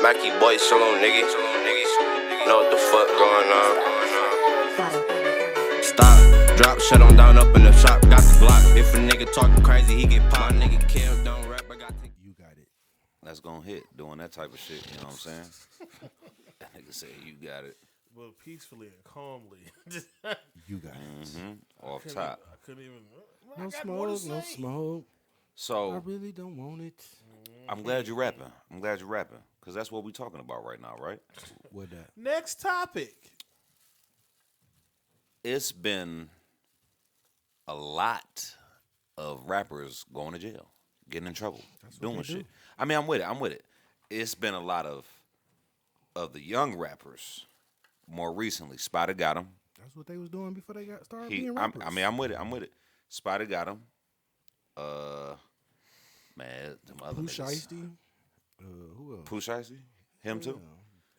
Mackie boy, shalom niggas. Know what the fuck going on. Stop, drop, shut on down up in the shop. Got the Glock. If a nigga talking crazy, he get popped. Nigga killed, don't rap. I got You got it. That's gonna hit doing that type of shit. You know what I'm saying? That nigga say you got it. Well, peacefully and calmly. You got it. Off top. I couldn't even. No smoke, no smoke. I So really don't want it. I'm glad you're rapping. Because that's what we're talking about right now, right? What that? Next topic. It's been a lot of rappers going to jail, getting in trouble, doing shit. I mean, I'm with it. It's been a lot of the young rappers more recently. Spider got him. That's what they was doing before they got started being rappers. I'm with it. Spider got him. Man, them other Pooh niggas. Shiesty. Who else? Pooh Shiesty? Him too?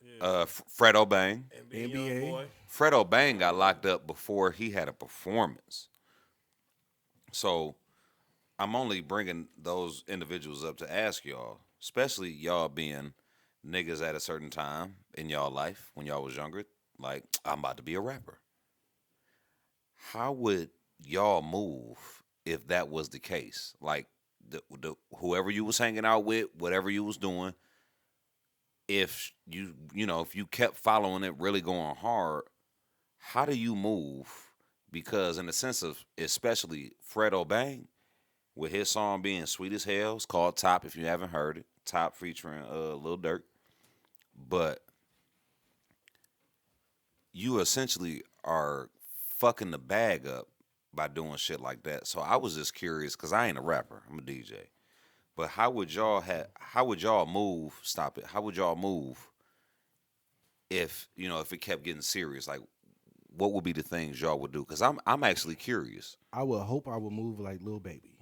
Yeah. Fredo Bang. NBA. Young boy. Fredo Bang got locked up before he had a performance. So I'm only bringing those individuals up to ask y'all, especially y'all being niggas at a certain time in y'all life when y'all was younger, like, I'm about to be a rapper. How would y'all move if that was the case? Like, the whoever you was hanging out with, whatever you was doing, if if you kept following it, really going hard, how do you move? Because in the sense of, especially Fredo Bang, with his song being sweet as hell, it's called Top, if you haven't heard it. Top featuring Lil Durk. But you essentially are fucking the bag up by doing shit like that. So I was just curious, because I ain't a rapper, I'm a DJ. But how would y'all move? Stop it. How would y'all move if it kept getting serious? Like, what would be the things y'all would do? Because I'm actually curious. I would hope I would move like Lil Baby.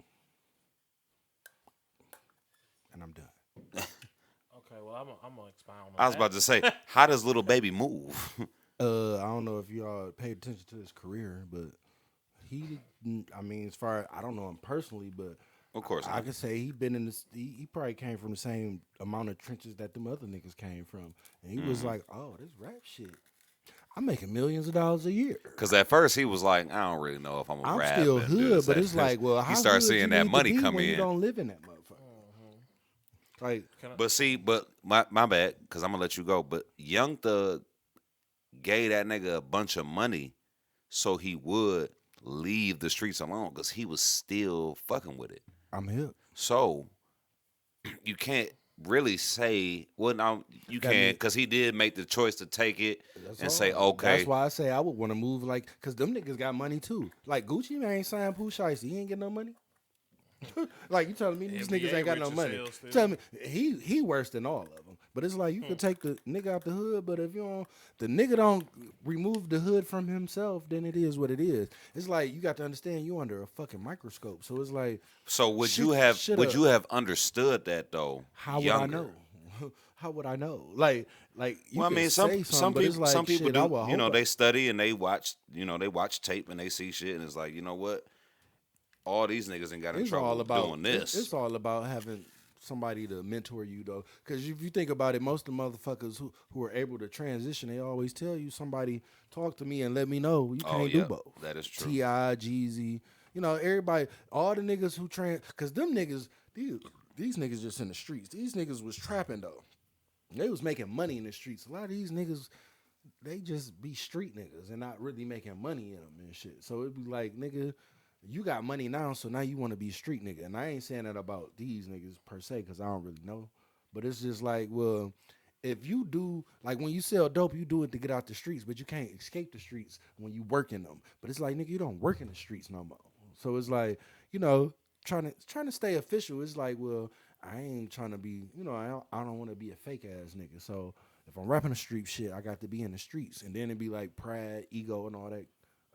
And I'm done. Okay, well, I'm going to expound on I was that. about to say, how does Little Baby move? I don't know if y'all paid attention to his career, but as far as, I don't know him personally, but Of course I not. could say he been in this. He probably came from the same amount of trenches that them other niggas came from, and he was like, "Oh, this rap shit, I'm making millions of dollars a year." Because at first he was like, I don't really know if I'm a I'm rap. still and do hood, this, but that. it's like, well, how you start hood seeing you that need to money be come when in. You don't live in that motherfucker. Like, But my bad, because I'm gonna let you go. But Young Thug gave that nigga a bunch of money so he would leave the streets alone, because he was still fucking with it. I'm hip. So you can't really say, well, no, you That can, mean- because he did make the choice to take it That's and all. say, okay. That's why I say I would want to move like, cause them niggas got money too. Like Gucci man ain't signed Pooh Shiesty. He ain't get no money. Like, you telling me these NBA niggas ain't got no rich as money? hell still. Tell me he worse than all of them. But it's like you could take the nigga out the hood, but if you don't, the nigga don't remove the hood from himself, then it is what it is. It's like you got to understand you under a fucking microscope. So it's like, So would shit- you have shit would up. you have understood that though? How would younger? I know? How would I know? Like you Well, I could mean, say some but it's people like, some people shit, I do. would hope They study and they watch tape and they see shit, and it's like, you know what? All these niggas ain't got in It's trouble all about doing this. It's all about having somebody to mentor you, though. Because if you think about it, most of the motherfuckers who are able to transition, they always tell you, somebody talk to me and let me know. You can't do both. That is true. T.I., Jeezy, everybody, all the niggas who because them niggas, these niggas just in the streets. These niggas was trapping, though. They was making money in the streets. A lot of these niggas, they just be street niggas and not really making money in them and shit. So it'd be like, nigga, you got money now, so now you want to be a street nigga. And I ain't saying that about these niggas per se, because I don't really know. But it's just like, well, if you do, like when you sell dope, you do it to get out the streets, but you can't escape the streets when you work in them. But it's like, nigga, you don't work in the streets no more. So it's like, trying to stay official. It's like, well, I ain't trying to be, I don't want to be a fake ass nigga. So if I'm rapping the street shit, I got to be in the streets. And then it'd be like pride, ego, and all that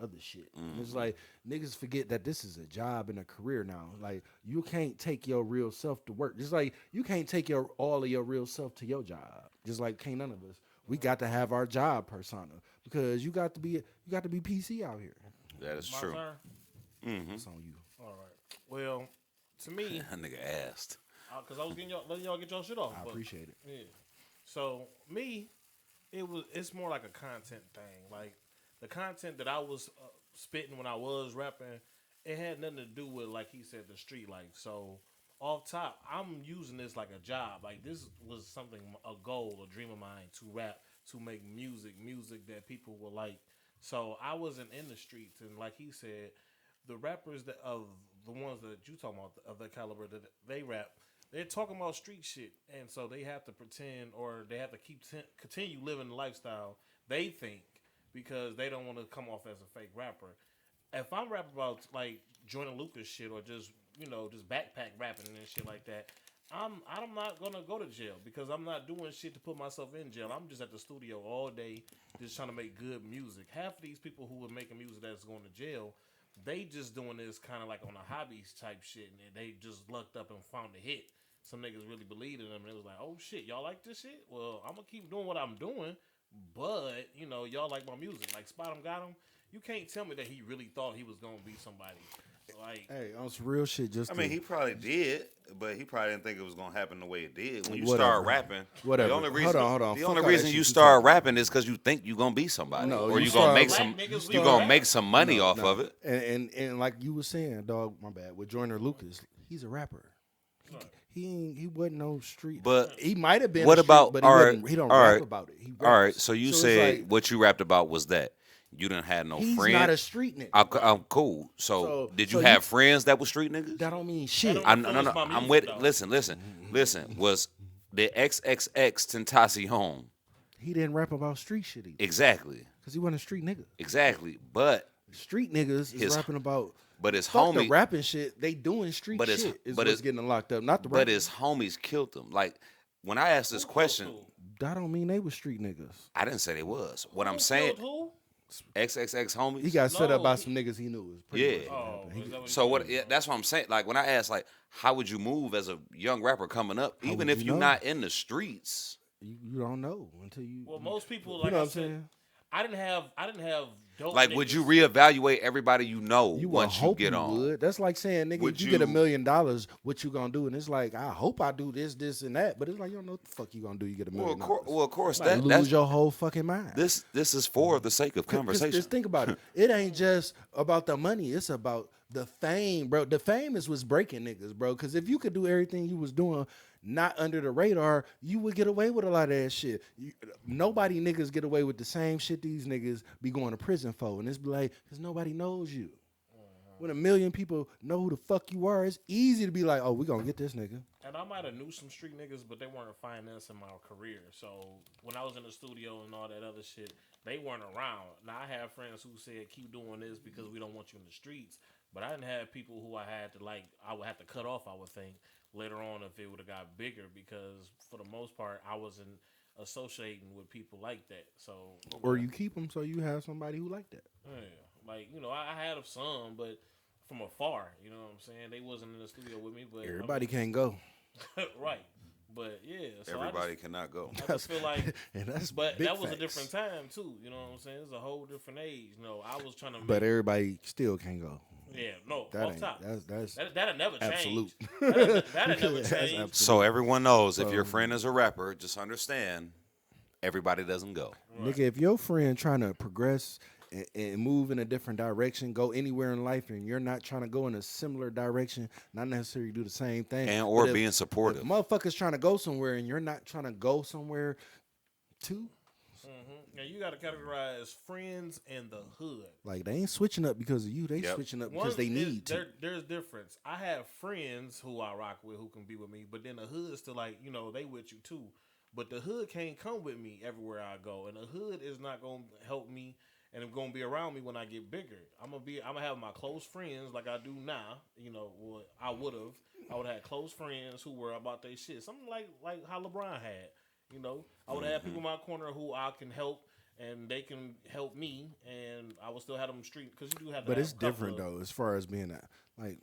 other shit. It's like niggas forget that this is a job and a career now. Like, you can't take your real self to work. Just like you can't take all of your real self to your job. Just like can't none of us. We got to have our job persona, because you got to be PC out here. That is My true. turn? It's on you. All right. Well, to me, That nigga asked. because I was letting y'all get y'all shit off. I but, appreciate it. Yeah. So me, it's more like a content thing. Like the content that I was spitting when I was rapping, it had nothing to do with, like he said, the street life. So off top, I'm using this like a job. Like this was something, a goal, a dream of mine to rap, to make music that people will like. So I wasn't in the streets, and like he said, the rappers that of the ones that you talking about of that caliber that they rap, they're talking about street shit, and so they have to pretend or they have to continue living the lifestyle they think because they don't want to come off as a fake rapper. If I'm rapping about like Jordan Lucas shit or just just backpack rapping and shit like that, I'm not gonna go to jail because I'm not doing shit to put myself in jail. I'm just at the studio all day just trying to make good music. Half of these people who are making music that's going to jail, they just doing this kind of like on a hobbies type shit, and they just lucked up and found a hit. Some niggas really believed in them, and it was like, oh shit, y'all like this shit? Well, I'm gonna keep doing what I'm doing, but y'all like my music. Like Spot 'em Got 'em. You can't tell me that he really thought he was gonna be somebody. Like, Hey, on some real shit. I mean, he probably did, but he probably didn't think it was gonna happen the way it did. When you Whatever. start rapping, Whatever. The only reason, Hold on. The Fuck only all that reason shit you you start talking rapping is because you think you gonna be somebody, No, or you you gonna start- make Black some, niggas, you we gonna rap. make some money off of it. And like you were saying, dog, my bad. With Jordan Lucas, he's a rapper. He wasn't no street. But he might have been. what a street, about But he he don't all rap right, about it. He all right. raps. So you it's said like, what you rapped about was that you didn't have no he's friend. not a street nigga. I'm cool. So did you so have friends that were street niggas? That don't mean shit. don't- No. influenced my I'm music, with. though. Listen. Was the XXX Tentacion He didn't rap about street shit either. exactly? Because he wasn't a street nigga. Exactly. But Street niggas is rapping about. his Fuck the homie. rapping shit. They doing street But his- shit. Is but what's his- getting them locked up. Not the But rapping. his homies killed him. Like when I asked this question, That don't mean they were street niggas. I didn't say they was. What I'm saying, Who? XXX homies. He got set up by No, some niggas he knew. Was pretty Yeah. much what Oh, happened. He- is that what So you what? said? Yeah, that's what I'm saying. Like when I asked, like, how would you move as a young rapper coming up, even would if you you're know? not in the streets? you don't know until you. Well, most people, you like know I what I'm said, saying? I didn't have dope. Like, would niggas. you reevaluate everybody you know You would once you hope get you on? would. That's like saying, nigga, Would if you get $1 you- million, what you gonna do? And it's like, I hope I do this, and that. But it's like, you don't know what the fuck you gonna do. You get $1 Well, million. of course, Like, lose that's your whole fucking mind. this is for the sake of 'Cause conversation. just think about it. It ain't just about the money. It's about the fame, bro. The fame is what's breaking niggas, bro. Because if you could do everything you was doing not under the radar, you would get away with a lot of that shit. Nobody niggas get away with the same shit these niggas be going to prison for. And it's be like, because nobody knows you. When 1 million people know who the fuck you are, it's easy to be like, oh, we gonna get this nigga. And I might have knew some street niggas, but they weren't financing my career. So when I was in the studio and all that other shit, they weren't around. Now I have friends who said keep doing this because we don't want you in the streets. But I didn't have people who I would have to cut off, I would think, later on if it would have got bigger because for the most part I wasn't associating with people like that. So Or you keep them so you have somebody who like that. yeah, like I had some, but from afar, you know what I'm saying? They wasn't in the studio with me, but Everybody can't go. right. But yeah, so Everybody cannot go. I just feel like, And that's but big that was a facts. different time too. You know what I'm saying? It's a whole different age. You know, I was trying to. But everybody still can't go. yeah, no, That off ain't. top. That's That'll never change. absolute. That'll never That's change. absolute. So everyone knows if your friend is a rapper, just understand everybody doesn't go. Nigga, if your friend trying to progress and move in a different direction, go anywhere in life, and you're not trying to go in a similar direction, not necessarily do the same thing, And or but if- being supportive. if motherfuckers trying to go somewhere and you're not trying to go somewhere too, Now you got to categorize friends and the hood. like they ain't switching up because of you. They Yep. switching up One because they is- need to. There's difference. I have friends who I rock with who can be with me, but then the hood's still like, they with you too. But the hood can't come with me everywhere I go, and the hood is not gonna help me and gonna be around me when I get bigger. I'm gonna have my close friends like I do now. What I would have had close friends who were about their shit. Something like how LeBron had. I would have had people in my corner who I can help. And they can help me, and I will still have them street because you do have. To But have it's a couple different of- though, as far as being that. Like,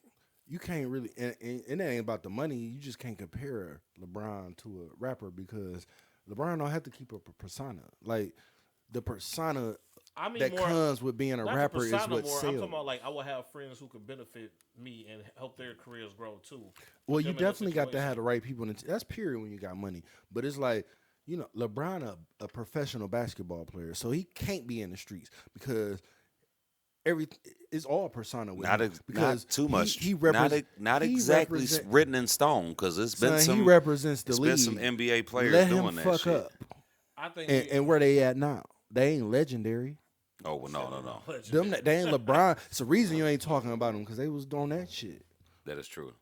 you can't really, and it ain't about the money. You just can't compare LeBron to a rapper because LeBron don't have to keep up a persona. Like, the persona I mean, that more, comes with being a not the rapper is persona what more. I'm sells. talking about like I will have friends who could benefit me and help their careers grow too. Well, Put you them in a definitely got to situation. have the right people. That's period when you got money. But it's like you know, LeBron a professional basketball player, so he can't be in the streets because it's all persona with him. Because not too much. He not exactly written in stone because it's been some. He represents the league. Been some NBA players Let doing him that fuck shit. up. I think And where they at now? They ain't legendary. Oh well, no. They ain't LeBron. It's the reason you ain't talking about them because they was doing that shit. That is true.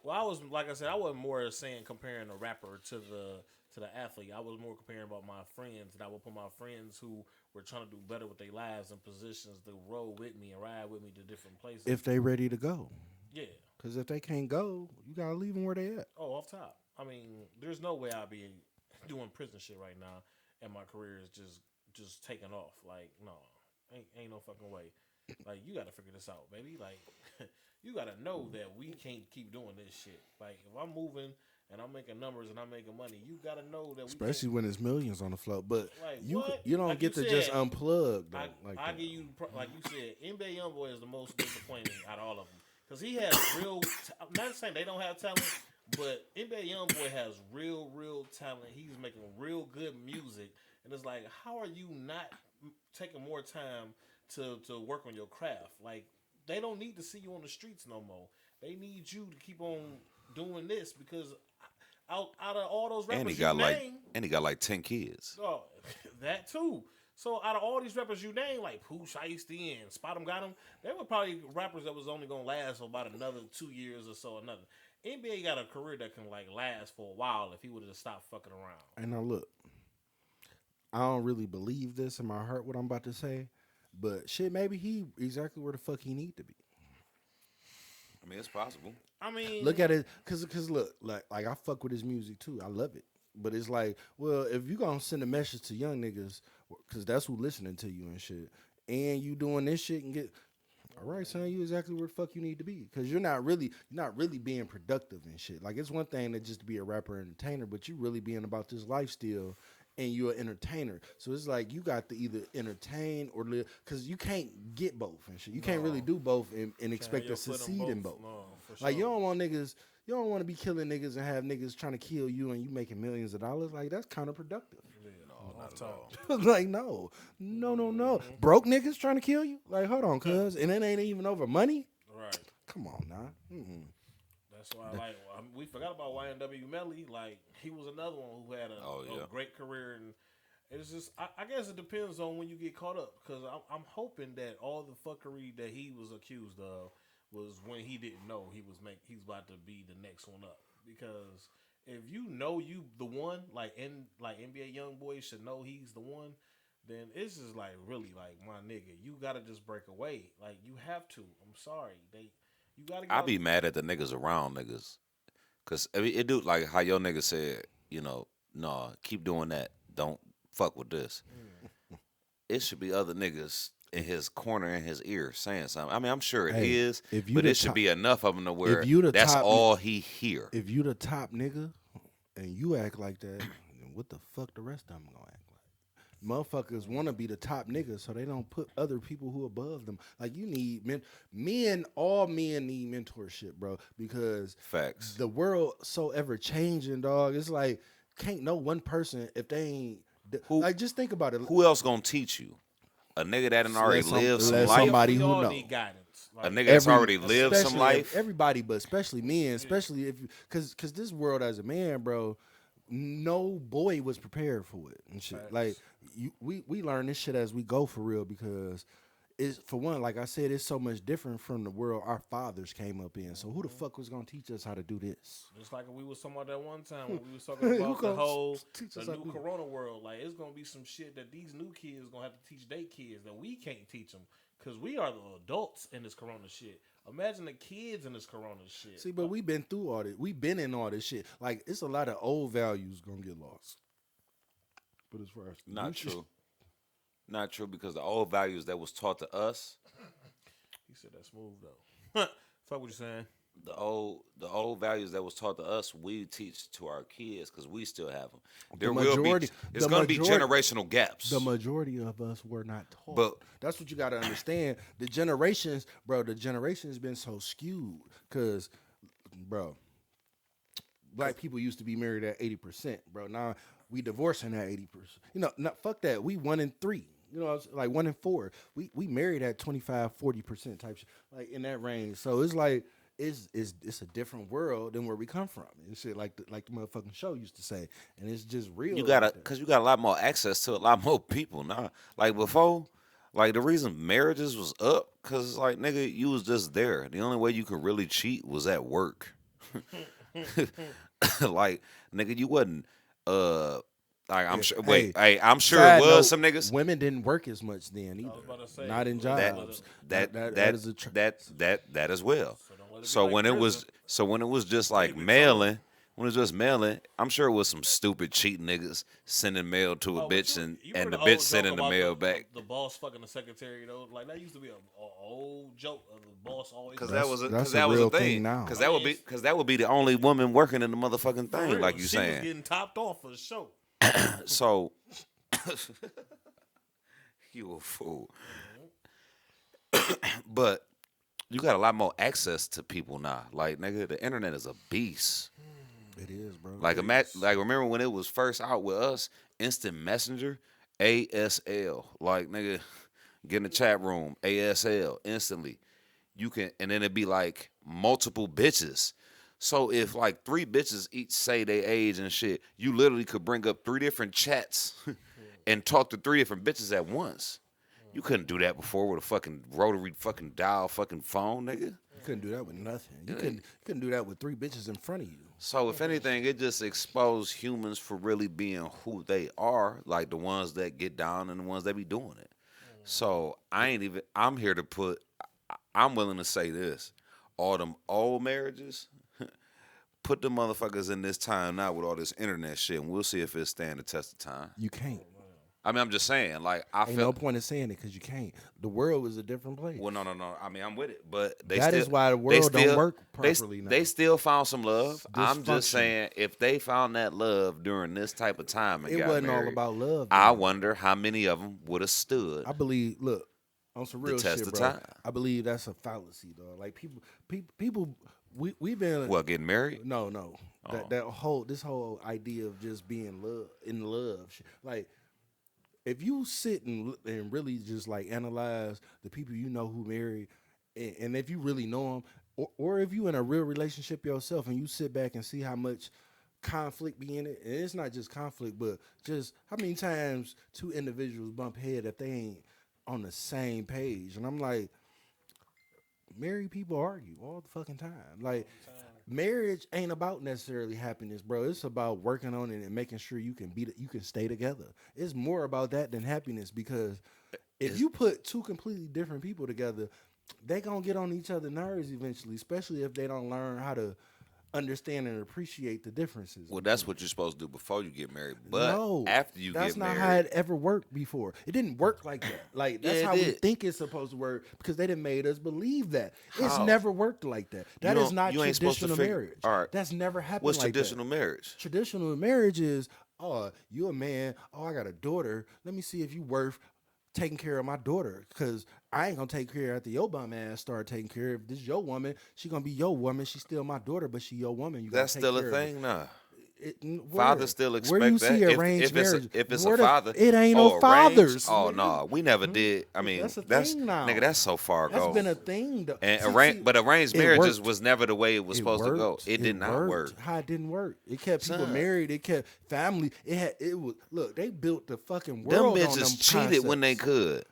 Well, I was like I said, I wasn't more saying comparing a rapper to the athlete. I was more comparing about my friends, and I would put my friends who were trying to do better with their lives in positions to roll with me and ride with me to different places. If they ready to go, yeah. Because if they can't go, you gotta leave them where they at. Oh, off top. I mean, there's no way I'll be doing prison shit right now, and my career is just taking off. Like, no, ain't no fucking way. Like, you gotta figure this out, baby. Like, you gotta know that we can't keep doing this shit. Like, if I'm moving and I'm making numbers and I'm making money, you gotta know that. Especially when there's millions on the float, but like, you don't like get you to said, just unplug. Though, I give you, like you said, NBA YoungBoy is the most disappointing out of all of them because he has real. I'm not saying they don't have talent, but NBA YoungBoy has real talent. He's making real good music, and it's like, how are you not taking more time to work on your craft? Like, they don't need to see you on the streets no more. They need you to keep on doing this because out of all those rappers and he got like 10 kids. Oh, that too. So out of all these rappers you name, like Pooh Shiesty and Spot 'em Got 'em, they were probably rappers that was only gonna last for about another 2 years or so. NBA got a career that can like last for a while if he would have stopped fucking around. And now look, I don't really believe this in my heart what I'm about to say, but shit, maybe he exactly where the fuck he need to be. I mean, it's possible. I mean, look at it, cause look, like I fuck with his music too. I love it, but it's like, well, if you gonna send a message to young niggas, cause that's who listening to you and shit, and you doing this shit and get, all right, son, you exactly where the fuck you need to be, cause you're not really being productive and shit. Like, it's one thing to just be a rapper and entertainer, but you really being about this lifestyle. And you're an entertainer, so it's like you got to either entertain or live, because you can't get both and shit. You can't really do both and expect to succeed in both. No, like, you don't want niggas, you don't want to be killing niggas and have niggas trying to kill you and you making millions of dollars. Like, that's counterproductive. Yeah, no, not at all. Like, no. Mm-hmm. Broke niggas trying to kill you. Like, hold on, cuz, and it ain't even over money. Right. Come on, nah. Mm-hmm. That's why, we forgot about YNW Melly. Like, he was another one who had a great career, and it's just, I guess it depends on when you get caught up. Because I'm hoping that all the fuckery that he was accused of was when he didn't know he's about to be the next one up. Because if you know you the one, like NBA YoungBoy should know he's the one, then it's just like, really, like, my nigga, you gotta just break away. Like, you have to. I'm sorry, you gotta. I be mad at the niggas around niggas, cause it do like how your nigga said, you know, nah, keep doing that. Don't fuck with this. It should be other niggas in his corner, in his ear, saying something. I mean, I'm sure it is, but it should be enough of them to where that's all he hear. If you the top nigga and you act like that, then what the fuck the rest of them gonna act like? Motherfuckers want to be the top niggas, so they don't put other people who above them. Like, you need all men need mentorship, bro, because facts. The world so ever changing, dog. It's like, can't no one person, if they ain't like, just think about it. Who else gonna teach you? A nigga that already lived some life. Somebody who know. Need guidance. Like, a nigga that's already lived some life. Everybody, but especially men, especially if, because this world as a man, bro, no boy was prepared for it and shit. Facts. Like, we learn this shit as we go, for real, because it's, for one, like I said, it's so much different from the world our fathers came up in. So who the fuck was gonna teach us how to do this? Just like we was talking about that one time when we was talking about the new corona world. Like, it's gonna be some shit that these new kids gonna have to teach their kids that we can't teach them, because we are the adults in this corona shit. Imagine the kids in this corona shit. See, but we've been through all this. We've been in all this shit. Like, it's a lot of old values gonna get lost. But as far as not true. Not true, because the old values that was taught to us. He said that smooth though. Fuck what you saying. The old values that was taught to us, we teach to our kids because we still have them. It's going to be generational gaps. The majority of us were not taught. But that's what you got to understand. The generations been so skewed because, bro, black people used to be married at 80%, bro. Now we divorcing at 80%. You know, not fuck that. We 1 in 3. You know, it's like 1 in 4. We married at 25-40% type shit, like in that range. So it's like it's a different world than where we come from and shit. Like the motherfucking show used to say, and it's just real. You gotta, cause you got a lot more access to a lot more people now. Like before, like the reason marriages was up, cause like nigga, you was just there. The only way you could really cheat was at work. Like nigga, you wasn't. Like I'm sure. Wait, hey, I'm sure it was some niggas. Women didn't work as much then either. I was about to say, Not in jobs. That as well. So when it was just like mailing, I'm sure it was some stupid cheating niggas sending mail to a bitch and the bitch sending the mail back. The boss fucking the secretary though, like that used to be a old joke of the boss always. Because that was a real a thing now. Because that would be the only woman working in the motherfucking thing, like you she saying. Was getting topped off for the show. So you a fool. But you got a lot more access to people now. Like nigga, the internet is a beast. It is, bro. Like remember when it was first out with us, Instant Messenger, ASL. Like nigga, get in the chat room, ASL instantly. You can, and then it'd be like multiple bitches. So if like 3 bitches each say their age and shit, you literally could bring up 3 different chats and talk to 3 different bitches at once. You couldn't do that before with a fucking rotary fucking dial fucking phone, nigga. You couldn't do that with nothing. You couldn't do that with 3 bitches in front of you. So if anything, it just exposed humans for really being who they are, like the ones that get down and the ones that be doing it. So I'm willing to say this. All them old marriages, put the motherfuckers in this time now with all this internet shit, and we'll see if it stand the test of time. You can't. I mean, I'm just saying, like, Ain't no point in saying it because you can't. The world is a different place. Well, no. I mean, I'm with it, but that is why the world don't work properly now. They still found some love. I'm just saying, if they found that love during this type of time and it got wasn't married, all about love. I wonder how many of them would have stood. I believe. Look, on some real test shit, of bro. time. I believe that's a fallacy, dog. Like people. We've been Getting married? No. This whole idea of just being in love, like. If you sit and really just like analyze the people you know who married, and if you really know them, or if you in a real relationship yourself and you sit back and see how much conflict be in it, and it's not just conflict, but just how many times 2 individuals bump head if they ain't on the same page. And I'm like, married people argue all the fucking time. Like, marriage ain't about necessarily happiness, bro. It's about working on it and making sure you can stay together. It's more about that than happiness, because if you put 2 completely different people together, they gonna get on each other's nerves eventually, especially if they don't learn how to understand and appreciate the differences. Well, that's what you're supposed to do before you get married. But no, after you get married, that's not how it ever worked before. It didn't work like that. Like that's how we think it's supposed to work, because they done made us believe that. It's never worked like that. That is not traditional marriage. All right. That's never happened. What's like traditional that. marriage? Traditional marriage is, oh, you a man. Oh, I got a daughter. Let me see if you worth taking care of my daughter, because I ain't gonna take care after your bum ass start taking care of. This your woman, she gonna be your woman. She's still my daughter, but she your woman. That's still a thing now. Where? Fathers still expect where you that. See arranged marriage? If it's a father, it ain't no fathers. Oh no, we never did. I mean, that's thing now. Nigga, that's so far ago. That's been a thing. Though. And but arranged marriages worked. was never the way it was supposed to go. It did not work. How it didn't work? It kept people married. It kept family. It was. Look, they built the fucking world. Them bitches on them cheated concepts. when they could.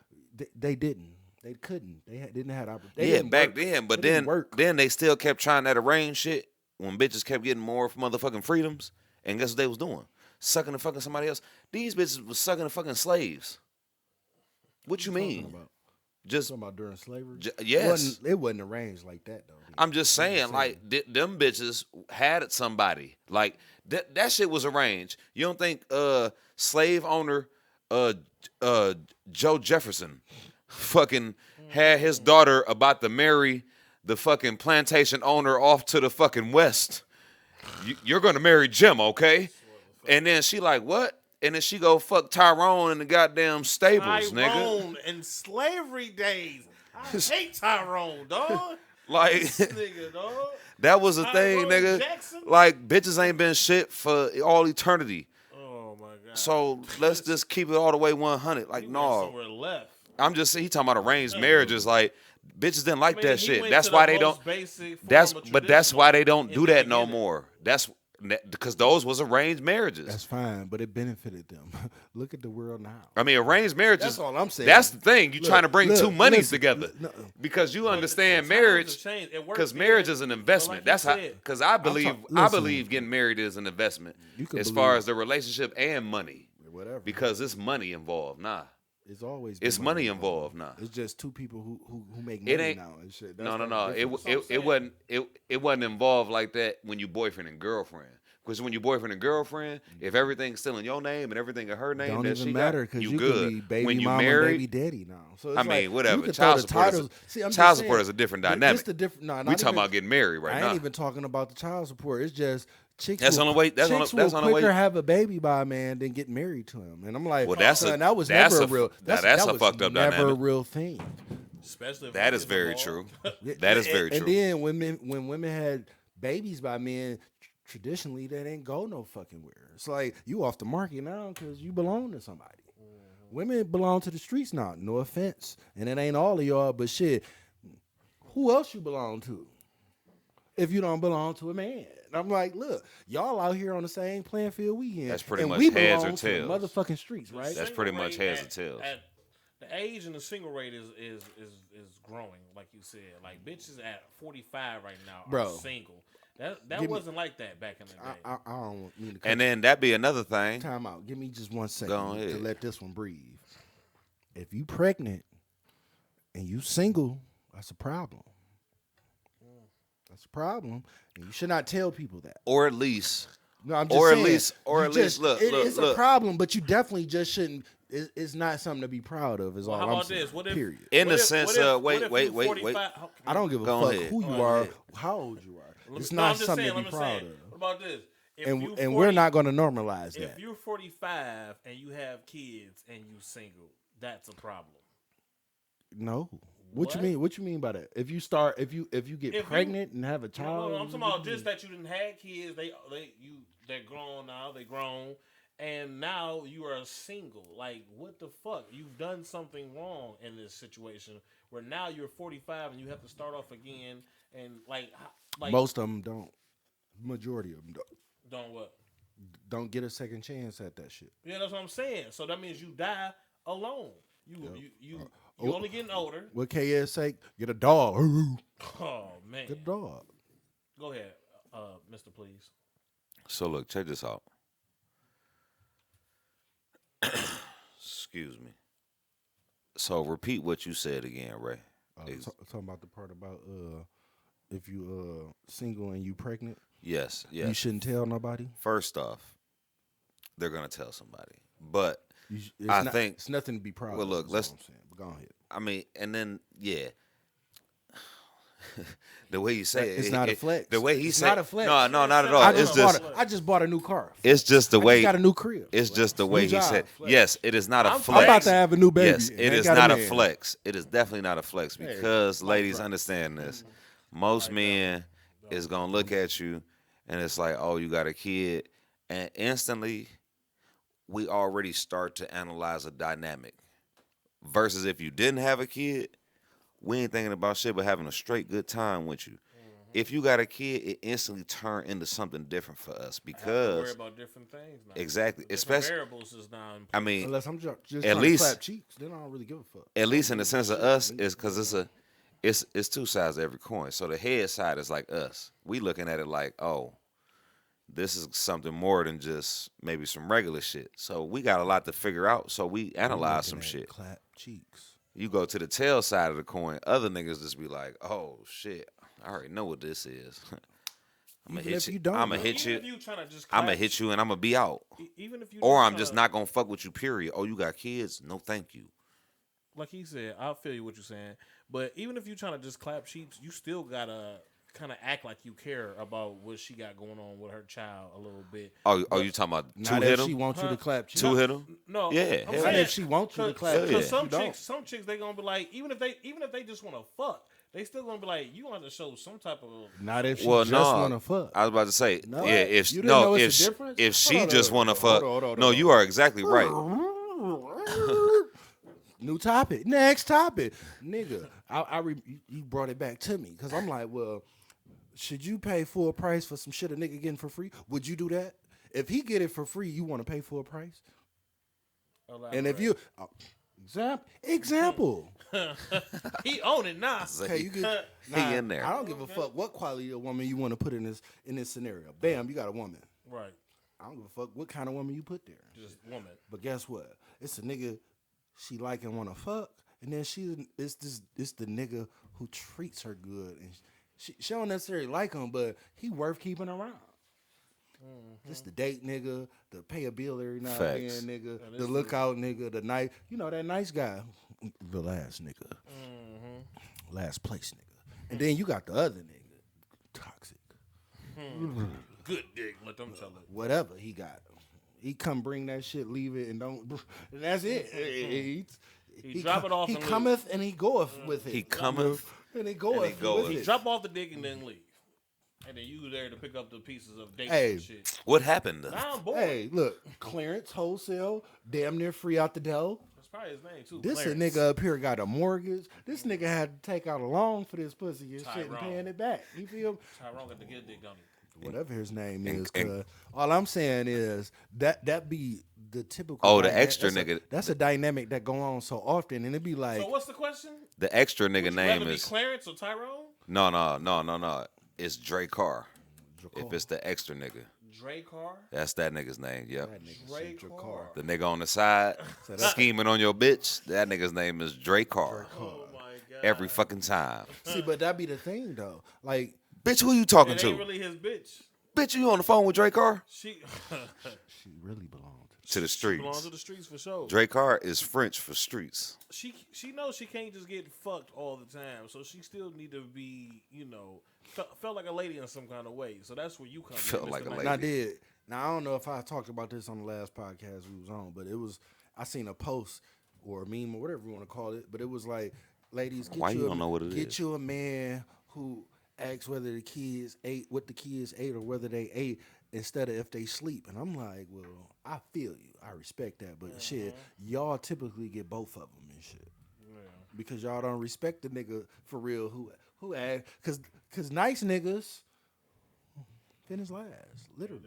They didn't. They couldn't. They didn't have opportunity. Yeah, back then. But then they still kept trying that arranged shit when bitches kept getting more motherfucking freedoms. And guess what they was doing? Sucking the fucking somebody else. These bitches was sucking the fucking slaves. What you mean? Just talking about during slavery? Yes. It wasn't arranged like that, though. I'm just saying, like, them bitches had somebody. Like, that shit was arranged. You don't think slave owner Joe Jefferson fucking had his daughter about to marry the fucking plantation owner off to the fucking west? You're gonna marry Jim, okay? And then she like, what? And then she go fuck Tyrone in the goddamn stables, nigga. Tyrone in slavery days. I hate Tyrone, dog. Like, this nigga, dog. That was a thing, Tyrone nigga. Jackson? Like, bitches ain't been shit for all eternity. Oh my god. So let's just keep it all the way 100. Like, He went no. somewhere left. I'm just saying, he talking about arranged marriages. Like, bitches didn't like that he shit. went That's to why the they don't. most basic form That's of but that's why they don't traditional do in the that no beginning. more. That's because those was arranged marriages. That's fine, but it benefited them. Look at the world now. I mean, arranged marriages. That's all I'm saying. That's the thing. You're Look, trying to bring look, two monies listen, together no. because you But understand the times marriage. have changed. It works Because then, marriage is an but investment. like That's you how. said, Because I listen. believe getting married is an investment You could as believe far it. as the relationship and money. Whatever. Because it's money involved. Nah, It's always been it's money involved. Nah, It's just two people who make It money ain't- now and shit. no. That's the difference. It wasn't involved like that when you boyfriend and girlfriend. Because when you boyfriend and girlfriend, if everything's still in your name and everything in her name, Don't that even she matter got, because you you good. could be baby when you mama married, and baby daddy now. So it's I mean, like, whatever. You could Child throw the support is titles. See, I'm child just support saying, is a different This dynamic. the different. Nah, We not talking even- about getting married right I now. ain't even talking about the child support. It's just chicks. That's will, the only way- that's chicks only- that's will the only way- quicker have a baby by a man than get married to him. And I'm like, Well, that's son, a- that was that's never a- a real. now, that's that a was fucked up never a dynamic. real thing. especially if That it is gets very involved. true. That is very And true. then when women had babies by men, traditionally they didn't go no fucking where. It's like you off the market now because you belong to somebody. Women belong to the streets now. No offense, and it ain't all of y'all, but shit, who else you belong to? If you don't belong to a man, and I'm like, look, y'all out here on the same playing field we in. That's pretty and much we heads or belong to the tails. motherfucking streets, right? That's Single pretty much rate heads or tails. At the age and the single rate is growing, like you said. Like bitches at 45 right now are Bro. single. That Give me- wasn't like that back in the day. I don't mean to cut And then that be another thing. time out. Give me just 1 Go second ahead. to let this one breathe. If you pregnant and you single, that's a problem. That's a problem. And you should not tell people that. Or at least, No, I'm just Or at saying, least- or you at least, look, it's look. a problem, but you definitely just shouldn't. It's not something to be proud of. Is Well, all how I'm about saying. this? What if, Period. in what the if- sense what if- of, what if wait. you 45 I don't give a Go fuck ahead. who Go you are, ahead. how old you are. It's No, not I'm just something saying, to be proud of. What about this? If And you and 40 we're not going to normalize If that. you're 45 and you have kids and you single, that's a problem. No. What you What? mean? What you mean by that? If you get If you- pregnant and have a child, No, I'm talking about just that you didn't have kids. They're grown now. They grown, and now you are single. Like, what the fuck? You've done something wrong in this situation where now you're 45 and you have to start off again. And like most of them don't. Majority of them don't what? don't get a second chance at that shit. Yeah, that's what I'm saying. So that means you die alone. You only getting older. What KS say? Get a dog. Oh man, Get a dog. go ahead, Mr. Please. So look, check this out. Excuse me. So repeat what you said again, Ray. Talking about the part about if you single and you pregnant, Yes, you yes. shouldn't tell nobody. First off, they're gonna tell somebody. But It's I not- think- it's nothing to be proud well, of. look, is let's- all I'm saying. But go ahead. I mean, and then yeah. The way you say it, It's not a flex. The way he It's said, not a flex. No, not at all. I It's just just, I just bought a new car. it's just the I way. just got a new crib. It's just the New way he job. said. Flex. Yes, it is not a I'm flex. I'm about to have a new baby. Yes, and it I is got not a man. flex. It is definitely not a flex because, ladies, understand this. Most men is gonna look at you, and it's like, oh, you got a kid, and instantly, we already start to analyze a dynamic. Versus if you didn't have a kid, we ain't thinking about shit but having a straight good time with you. If you got a kid, it instantly turn into something different for us I have to because worry about different things now. exactly, Different especially. variables is now. in I place. mean, Unless I'm just At trying least- to clap cheeks, then I don't really give a fuck. at least in the sense of us, is because it's two sides of every coin. So the head side is like us. We looking at it like, oh, this is something more than just maybe some regular shit. So we got a lot to figure out. So we analyze some Looking at shit. Clap cheeks. You go to the tail side of the coin, other niggas just be like, oh shit, I already know what this is. I'm gonna Even hit if you. you don't I'm know. gonna hit Even you. if you tryna just I'm gonna clap- hit you, and I'm gonna be out. Even if you Or I'm tryna- just not gonna fuck with you. Period. Oh, you got kids? No, thank you. Like he said, I feel you what you're saying. But even if you're trying to just clap cheeks, you still gotta kind of act like you care about what she got going on with her child a little bit. Oh, you talking about Not two hit if she him? wants you to clap cheeks. Two hit him? No, Yeah, I'm hell Not saying- if she wants you to clap Hell cheeks. yeah. Cause some You don't. chicks they gonna be like, even if they just want to fuck, they still gonna be like, you want to show some type of. Not if she Well, just no, want to fuck. I was about to say, No? yeah. If You didn't know if it's a difference? if she Hold on, just hold want on, to fuck, hold on, no, hold you on. are exactly right. New topic. Next topic, nigga. You brought it back to me because I'm like, well, should you pay full price for some shit a nigga getting for free? Would you do that? If he get it for free, you want to pay full price? And if you example, he own it now. okay, you get He in there. I don't give a fuck what quality of woman you want to put in this scenario. Bam, you got a woman. Right. I don't give a fuck what kind of woman you put there. Just woman. But guess what? It's a nigga she like and want to fuck, and then it's the nigga who treats her good, and she don't necessarily like him, but he worth keeping around. This the date nigga, the pay a bill every now and then Facts. nigga, the lookout nigga, the nice, that nice guy, the last nigga, last place nigga, and then you got the other nigga, toxic, Good dick. Let them tell it. whatever he got. He come bring that shit, leave it, and don't. And that's it. He drop it off He and cometh and he goeth with it. He cometh. and he goeth and he goeth. with He it. drop off the dick and then leave. And then you there to pick up the pieces of dates Hey. and shit. What happened? Now I'm bored. Hey, look, clearance, wholesale, damn near free out the dough. That's probably his name too. This Clarence. a nigga up here got a mortgage. This nigga had to take out a loan for this pussy and shit and Tyrone. paying it back. You feel? Tyrone got the good dick on him. Whatever his name And- is, cuz all I'm saying is that be the typical. Oh, the dyna- extra that's nigga. That's a dynamic that go on so often, and it be like, So what's the question? The extra nigga Would you name rather be is Clarence or Tyrone? no. It's Dre Carr. If it's the extra nigga, Dre Carr? that's that nigga's name. Yep. that nigga Dre said Dracar. Carr. The nigga on the side scheming on your bitch. That nigga's name is Dre Carr. Oh my god. Every fucking time. See, but that be the thing though. Like, Bitch, who you talking It to? ain't really his bitch. Bitch, you on the phone with Dre Carr? She she really belonged. To the belongs to streets. the streets for sure. Dre Carr is French for streets. She knows she can't just get fucked all the time, so she still need to be, felt like a lady in some kind of way. So that's where you come. Felt in, like Mr. a Nice. lady. And I did. Now I don't know if I talked about this on the last podcast we was on, but I seen a post or a meme or whatever you want to call it, but it was like, ladies, Why you don't know what it get is? you a man who asks whether the kids ate, what the kids ate, or whether they ate instead of if they sleep. And I'm like, well, I feel you, I respect that, but shit, y'all typically get both of them and shit. Because y'all don't respect the nigga for real who ask, cause nice niggas finish last, literally.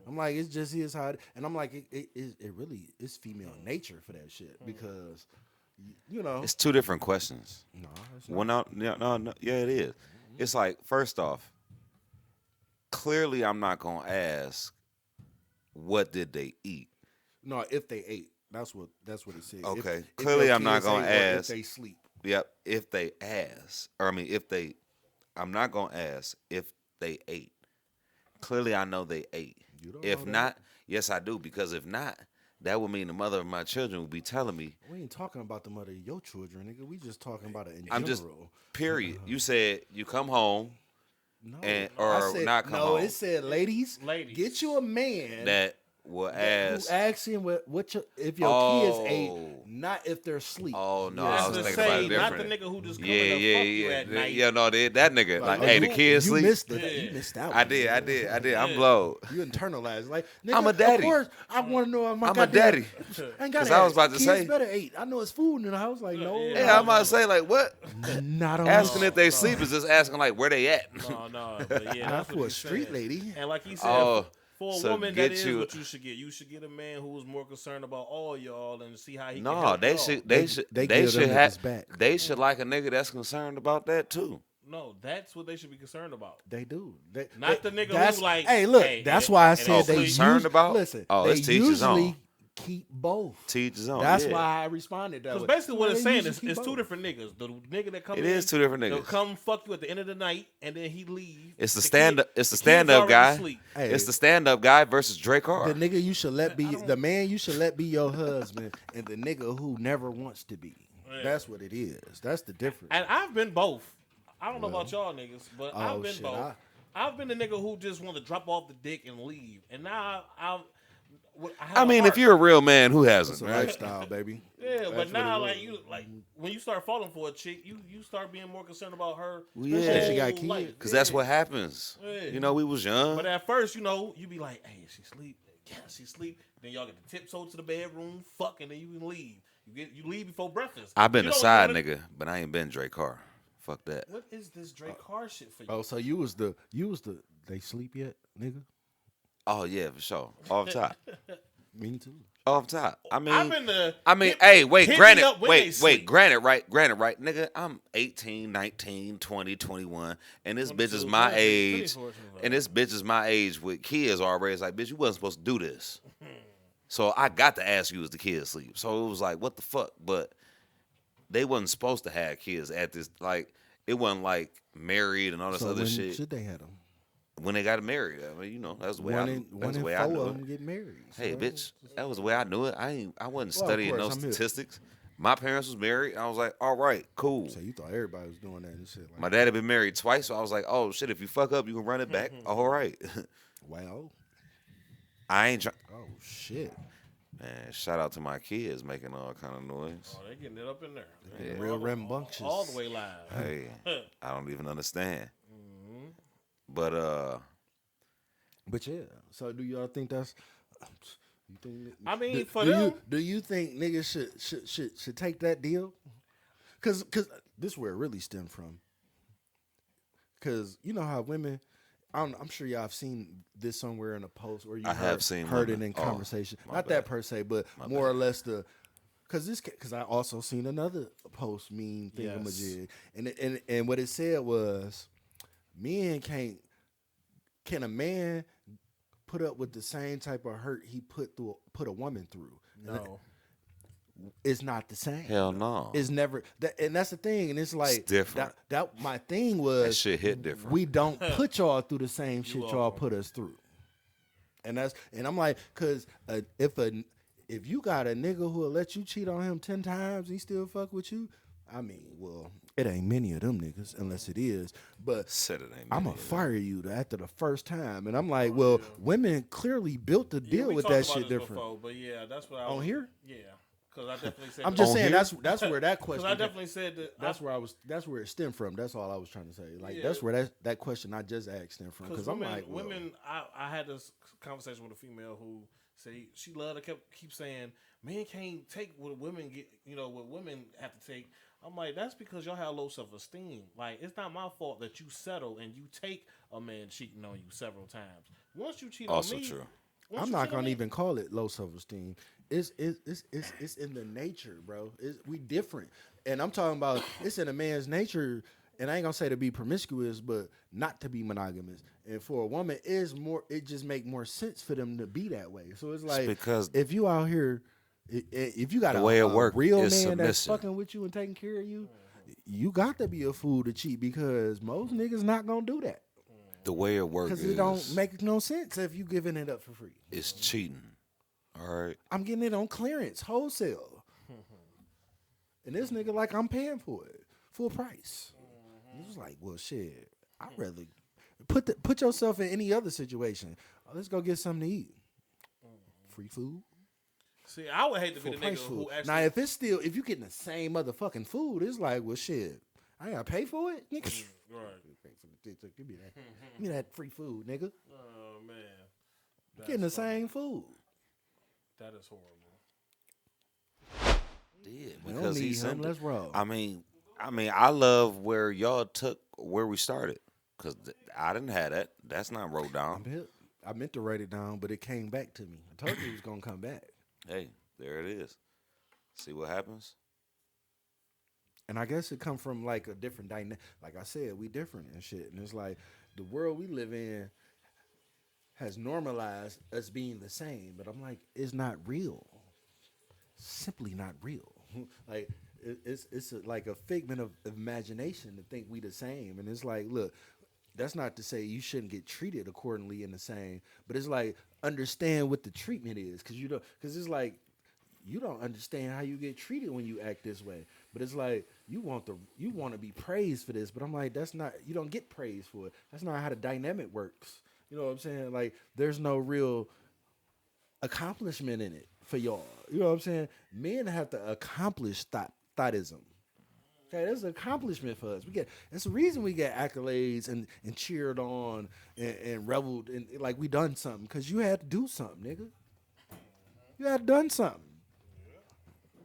I'm like, it's just his how, and I'm like, it really is female nature for that shit because, It's two different questions. no, it's not. Well, no, yeah, it is. It's like, first off, clearly I'm not gonna ask what did they eat. No, if they ate, that's what it said. Okay. If Clearly your I'm not kids gonna ate or ask. if they sleep. Yep, if they ask, I'm not gonna ask if they ate. Clearly I know they ate. You don't If know that. not, yes I do, because if not, that would mean the mother of my children would be telling me. We ain't talking about the mother of your children, nigga. We just talking about it in I'm just general. period. You said you come home No, or I said, not come no, home. it said, ladies, Ladies. get you a man that will ask. who asks him if your kids ate, Oh. not if they're asleep. Oh no, That's I was to thinking about say, it not the different. nigga who just coming Yeah, to fuck you yeah, at night. yeah. No, that nigga. Like, Oh, hey, the you- kids you sleep. Missed it. Yeah. You missed out. I did. I'm blowed. You internalized. Like, nigga, I'm a daddy. Of course, I want to know if my I'm a goddamn- daddy. I ain't 'Cause gotta I was ask. about to Kids say- better eat. I know it's food in the house. Like, no. Yeah, Yeah, I'm about to say, like, what? Not on Asking us. if they sleep is just asking, like, where they at? No, but yeah, Not that's for what a he's street saying. lady. And like he said, Oh, for a so woman, get that is you- what you should get. You should get a man who's more concerned about all y'all and see how he can No, help they y'all. should. They They give should them have. niggas back. They should like a nigga that's concerned about that too. No, that's what they should be concerned about. They do. Not the nigga that's- who like, Hey, look. hey, that's hey, why I hey, said they they concerned use- about? Listen, Oh, they it's teach his usually own. keep both. Teach his own. That's yeah. why I responded that Because way. basically what They it's saying usually is keep it's two both. different niggas. The nigga that come It in, is two different they'll niggas. come fuck you at the end of the night and then he leave. It's the kid- stand up. It's the kid's stand up already guy. asleep. Hey. It's the stand up guy versus Dre Carr. The nigga you should let be the man you should let be your husband, and the nigga who never wants to be. Yeah. That's what it is. That's the difference. And I've been both. I don't know about y'all niggas, but I've been shit, both. I've been the nigga who just want to drop off the dick and leave. And now I mean, if you're a real man, who hasn't? It's a Right? lifestyle, baby. Yeah, That's but now what it is. when you start falling for a chick, you start being more concerned about her. Yeah. Especially if she got whole kids. life. Because that's what happens. Yeah. You know, we was young. But at first, you be like, "Hey, she sleep? Yeah, she sleep." Then y'all get the tiptoe to the bedroom, fuck, and then you can leave. You leave before breakfast. I've been You a don't side wanna- nigga, but I ain't been Drake Carr. Fuck that. What is this Drake Carr shit for you? Oh, so you was the they sleep yet, nigga? Oh yeah, for sure. Off top. Me too. Off top. I've been the. Hey, wait, hit me granted, up when they sleep. granted, right, nigga, I'm 18, 19, 20, 21, and this bitch is 22, my 23, age, 24, and this bitch is my age with kids already. It's like, bitch, you wasn't supposed to do this. So I got to ask you as the kids sleep. So it was like, what the fuck? But they wasn't supposed to have kids at this, like, it wasn't like married and all this So other when shit. should they have them? When they got married, I mean, you know, that's the way One I in that's the way I four knew of it. them get married. Hey, so- bitch, that was the way I knew it. I wasn't Well, of studying course, no I'm here. statistics. My parents was married. I was like, all right, cool. So you thought everybody was doing that and shit. Like, My dad had been married twice, so I was like, oh shit, if you fuck up, you can run it back. All right. wow. I ain't trying. Oh shit. Man, shout out to my kids making all kind of noise. Oh, they getting it up in there. Yeah. Real rambunctious. All the way live. Hey, I don't even understand. But But yeah. So do y'all think that's? You think? I mean, do, for do them, you do you think niggas should take that deal? Cause this is where it really stemmed from. Cause you know how women. I'm sure y'all have seen this somewhere in a post or you I have seen heard it women. in Oh, conversation. my Not bad. that per se, but more or less the. Cause I also seen another post meme thingamajig, and what it said was, men can a man put up with the same type of hurt he put a woman through? no. It's not the same. hell no. It's never that, and that's the thing. And it's like different. That my thing That was shit hit different. we don't put y'all through the same shit y'all welcome. put us through. And I'm like, cause if you got a nigga who'll let you cheat on him 10 times, he still fuck with you. I mean, well, it ain't many of them niggas unless it is. But Said it ain't. I'm many gonna of them. fire you after the first time. And I'm like, well, women clearly built to Yeah, deal we with talked that about shit this different. before, but yeah, that's what I On was, here? Yeah, because I definitely said. I'm just On saying here? that's where that because question. I definitely said that. That's where it stemmed from. That's all I was trying to say. Like Yeah. that's where that question I just asked stemmed from. Because I'm women, like, well, women. I had this conversation with a female who said she loved to keep saying men can't take what women get. You know what women have to take. I'm like, that's because y'all have low self esteem. Like, it's not my fault that you settle and you take a man cheating on you several times. Once you cheat Also on me, true. once I'm you not cheat on gonna me- even call it low self esteem. It's in the nature, bro. We different, and I'm talking about it's in a man's nature. And I ain't gonna say to be promiscuous, but not to be monogamous. And for a woman, it just make more sense for them to be that way. So it's like because if you out here, if you got the way it a work real man is that's submissive. fucking with you and taking care of you, you got to be a fool to cheat because most niggas not gonna do that the way it works because is it don't make no sense if you giving it up for free. it's cheating. All right. I'm getting it on clearance, wholesale. And this nigga like I'm paying for it, full price. He was like, well, shit, I'd rather put yourself in any other situation. Oh, let's go get something to eat. Free food, See, I would hate to be full the nigga price food. who actually. Now, if you getting the same motherfucking food, it's like, well, shit, I gotta pay for it, nigga. right. Give me that free food, nigga. Oh man, Getting the same food. that is horrible. Yeah, We don't because need he's him. Let's roll. I mean, I love where y'all took where we started because I didn't have that. That's not wrote down. I meant to write it down, but it came back to me. I told you it was gonna come back. Hey, there it is. See what happens. And I guess it come from like a different dynamic. Like I said, we different and shit. And it's like the world we live in has normalized us being the same. But I'm like, it's not real. Simply not real. Like it's like a figment of imagination to think we the same. And it's like, look, that's not to say you shouldn't get treated accordingly in the same. But it's like understand what the treatment is, because it's like you don't understand how you get treated when you act this way. But it's like you want to be praised for this, but I'm like, that's not, you don't get praised for it. That's not how the dynamic works. You know what I'm saying? Like there's no real accomplishment in it for y'all. You know what I'm saying? Men have to accomplish thoughtism. Okay, that's an accomplishment for us. That's the reason we get accolades and cheered on and reveled and like we done something because you had to do something, nigga. You had done something.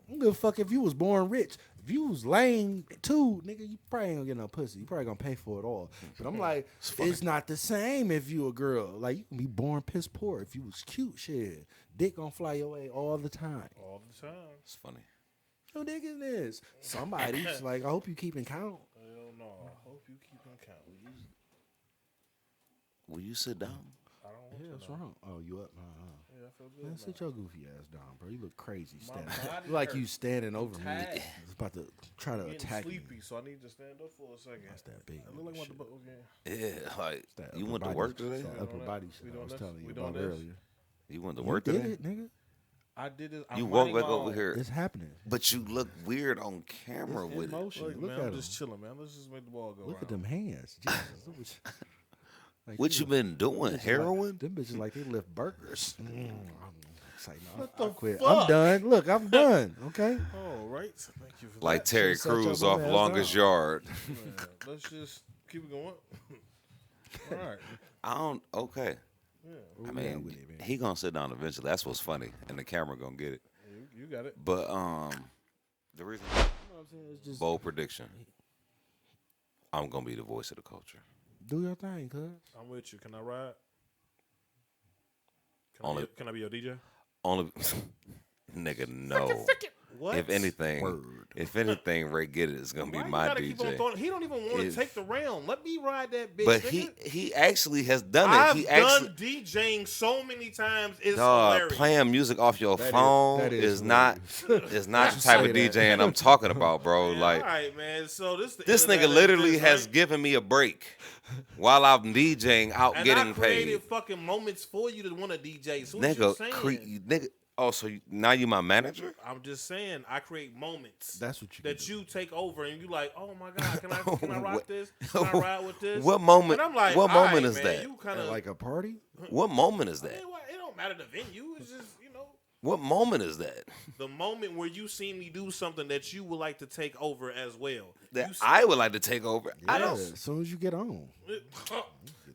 I don't give a fuck if you was born rich. If you was lame too, nigga, you probably ain't gonna get no pussy. You probably gonna pay for it all. But I'm like, it's not the same if you a girl. Like you can be born piss poor. If you was cute, shit, dick gonna fly your way all the time. All the time. It's funny. No dick in this. Somebody's like, I hope you keeping count. Hell no. I hope you keep on count. Will you sit down? I don't want Yeah, to what's know. wrong? Oh, you up? Yeah, I feel good. Man, now. sit your goofy ass down, bro. You look crazy My standing. body You like hurt. you standing over me. tired. It's about to try to I'm getting attack sleepy, me. so I need to stand up for a second. That's that big I look like nigga I'm shit. about to okay. Yeah, like That you upper went to body- work today. that We upper doing body this? shit We I doing was this? telling you We about doing this? earlier. You went to You work did today. it, nigga. I did this. You I'm walk minding back my over own. here, It's happening. but you look weird on camera It's with in it. motion. Look, Look man, at I'm him. just chilling, man. Let's just make the ball go Look at round. them hands. Jesus. Look like What you been doing? bitches Heroin? Like, them bitches like they lift burgers. It's like, no, What I the quit. fuck? I'm done. Look, I'm done. Okay. All right. Thank you for Like that. Terry Should've sat your Crews bum off ass Longest down. Yard. Man, let's just keep it going. All right. I don't. Okay. Yeah, Where I we at mean, with it, man? he gonna sit down eventually. That's what's funny, and the camera gonna get it. you got it. But the reason You know what I'm saying? It's just bold prediction. I'm gonna be the voice of the culture. do your thing, cuz. I'm with you. Can I ride? Can I be your DJ? Only nigga, no. What? If anything, Word. Ray Get It is gonna be Why you my gotta keep on DJ. throwing- he don't even want to If- take the realm. Let me ride that bitch. But nigga. he actually has done it. I've He done actually DJing so many times. It's dog hilarious. playing music off your That is- phone that is is not hilarious. is not the type of say that. DJing I'm talking about, bro. Man, Like all right, man. So this this nigga literally has given me a break while I'm DJing out and getting I created paid. fucking moments for you to want to DJ. So what you Nigga, saying? nigga. Oh, so now you my manager? I'm just saying, I create moments. That's what you that can do. you take over, and you like, oh my god, can I rock What- this? Can I ride with this? What moment? And I'm like, what all moment right, is man, that? You kind At of like a party? What moment is I that? mean, it don't matter the venue. It's just What moment is that? the moment where you see me do something that you would like to take over as well. That You see- I would like to take over. I Yeah, don't. as soon as you get on.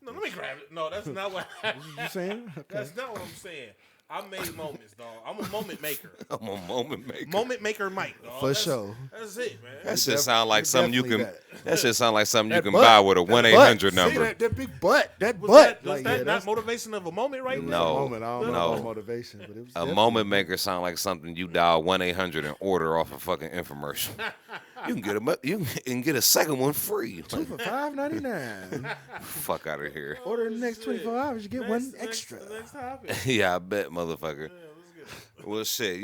No, let me grab it. No, that's not what. You saying? Okay. That's not what I'm saying. I made moments, dog. I'm a moment maker. I'm a moment maker. Moment maker, Mike. Dog. For That's- sure. That's it, man. That shit def- sound like you're something you can. definitely That shit sound like something you That can butt, buy with a that 1-800 butt. number. See that big butt? That Was butt. that, was Like, that yeah, not that's motivation of a moment right it was there? No, a moment. I don't know no. about motivation, but it was A definitely- moment maker sound like something you dial 1-800 and order off a fucking infomercial. You can get a second one free. Two for $5.99. Fuck out of here. Order in the next 24 hours, you get one extra. Next topic. Yeah, I bet, motherfucker. Yeah, let's get it. Well, shit,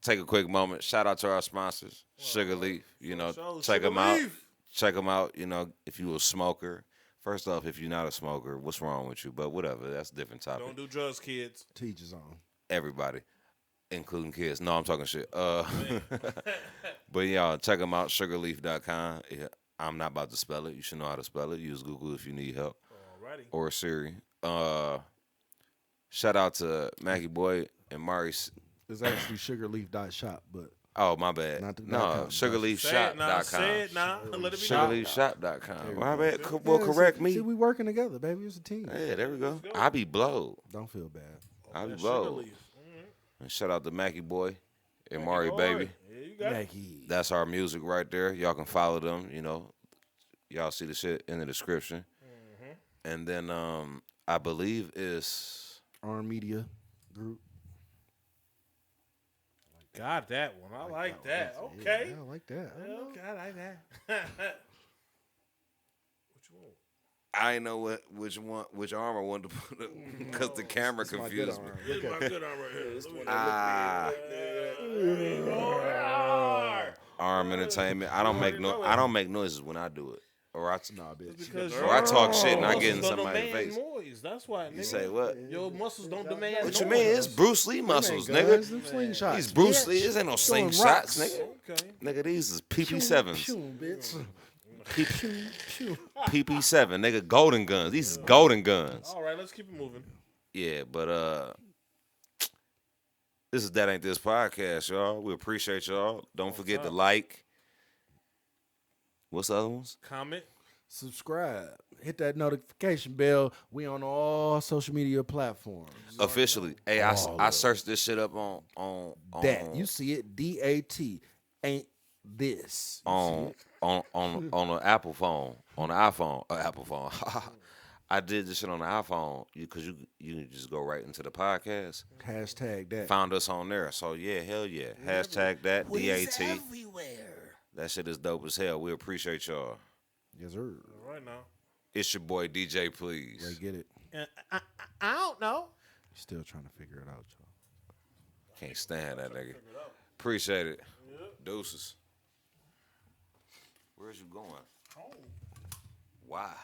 take a quick moment. Shout out to our sponsors, Sugar Leaf. sure, Check Sugar them out. Leaf. Check them out. If you a smoker. First off, if you're not a smoker, what's wrong with you? But whatever, that's a different topic. Don't do drugs, kids. Teachers on. Everybody, including kids. No, I'm talking shit. But y'all, check them out, sugarleaf.com. Yeah, I'm not about to spell it. You should know how to spell it. Use Google if you need help. Alrighty. Or Siri. Shout out to Mackie Boy and Mari. It's actually sugarleaf.shop, but Oh, my bad. Not the No, .com. sugarleafshop.com. Say it now. Let it be known. Sugarleafshop.com. My bad. Yeah, Well, correct see, me. See, we working together, baby. It's a team. Yeah, there we go. I be blowed. Don't feel bad. I be That blowed. Sugar Leaf. And shout out to Mackie Boy and Mari Baby. Yeah, you got it. Mackie. That's our music right there. Y'all can follow them. Y'all see the shit in the description. And then I believe it's Arm Media Group. Got that one. I like that. Yeah, Okay. I like that. Okay, I like that. What you want? I ain't know which arm I wanted to put up because the camera It's my good confused me. arm. This is my good arm right here. Look at Ah, that. arm entertainment. I don't make noises when I do it, or I Nah, bitch. Because Or I talk shit and I your get in muscles don't somebody's demand face. Noise. That's why. You nigga. say what? Your muscles don't demand. What you noise. mean? It's Bruce Lee muscles, Them ain't guns, nigga. them slingshots. These Bruce bitch. Lee. This ain't no Throwing slingshots, rocks. nigga. Okay. Nigga, these is PP7s. Pew, bitch. Pew. PP7, nigga, golden guns. These is golden guns. All right. Let's keep it moving. Yeah, but This is That Ain't This Podcast, y'all. We appreciate y'all. Don't forget to like. What's the other ones? Comment. Subscribe. Hit that notification bell. We on all social media platforms. Officially. Hey, I searched this shit up on That you see it. DAT ain't this. on an Apple phone, on the iPhone, Apple phone. I did this shit on the iPhone because you can just go right into the podcast. Hashtag that. Found us on there. So yeah, hell yeah. Hashtag that DAT. Everywhere. That shit is dope as hell. We appreciate y'all. Yes, sir. Right now. It's your boy DJ, please. They get it. I don't know. Still trying to figure it out, y'all. Can't stand that nigga. Appreciate it. Deuces. Where's you going? Why?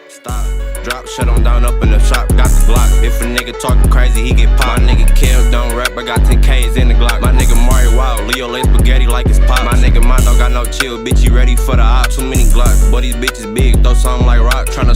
Stop, drop, shut on down up in the shop, got the Glock. If a nigga talking crazy, he get popped. My nigga Kev don't rap, I got 10 K's in the Glock. My nigga Mario Wild, Leo lay spaghetti like it's pop. My nigga Mondo got no chill, bitch, you ready for the op. Too many Glocks, but these bitches big, throw something like rock, tryna